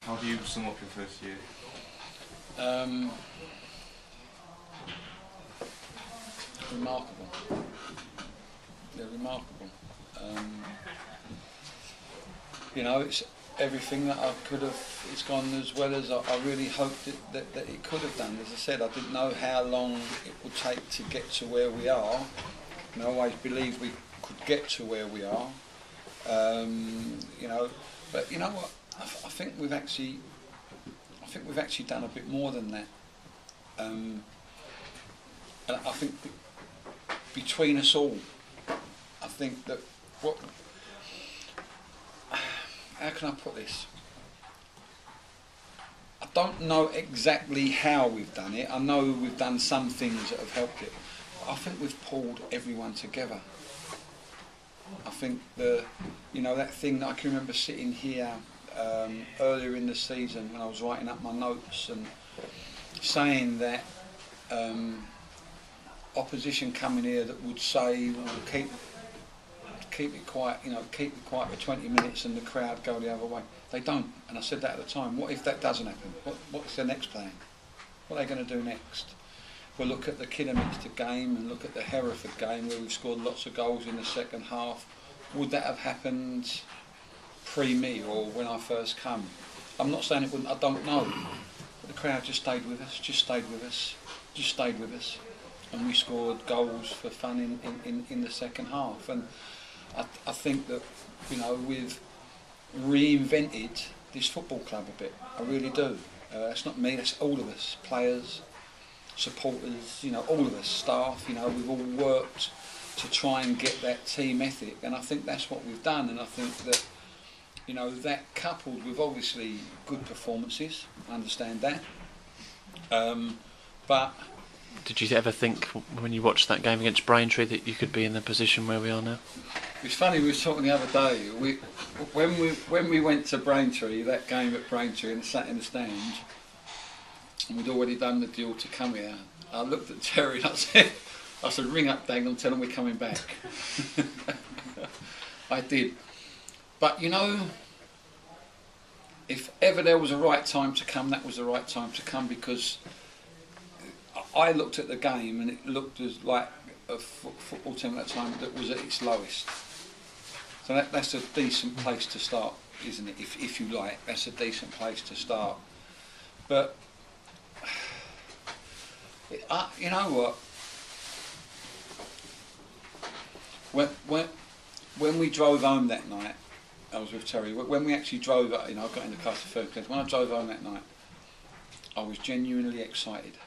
How do you sum up your first year? Remarkable. They're remarkable. You know, it's everything that I could have. It's gone as well as I really hoped that it could have done. As I said, I didn't know how long it would take to get to where we are, and I always believed we could get to where we are. You know, but you know what? I think we've actually done a bit more than that. And I think between us all, I think that how can I put this? I don't know exactly how we've done it. I know we've done some things that have helped it. But I think we've pulled everyone together. I think that thing that I can remember sitting here earlier in the season when I was writing up my notes and saying that opposition coming here that would say, well, keep it quiet, keep it quiet for 20 minutes and the crowd go the other way. They don't, and I said that at the time. What if that doesn't happen? What's their next plan? What are they going to do next? We'll look at the Kidderminster game and look at the Hereford game where we've scored lots of goals in the second half. Would that have happened pre-me or when I first come? I'm not saying it wouldn't, I don't know. But the crowd just stayed with us. And we scored goals for fun in the second half. And I think that, we've reinvented this football club a bit. I really do. It's not me, it's all of us. Players, supporters, all of us, staff, we've all worked to try and get that team ethic, and I think that's what we've done. And I think that, that coupled with obviously good performances, I understand that, but did you ever think when you watched that game against Braintree that you could be in the position where we are now? It's funny, we were talking the other day, when we went to Braintree, that game at Braintree, and sat in the stand, and we'd already done the deal to come here, I looked at Terry and I said, ring up Dang and tell them we're coming back. I did. But if ever there was a right time to come, that was the right time to come, because I looked at the game and it looked as like a football team at that time that was at its lowest. So that's a decent place to start, isn't it? If you like, that's a decent place to start. But you know what? When we drove home that night, I was with Terry. When we actually drove, I got in the car to Ferguson. When I drove home that night, I was genuinely excited.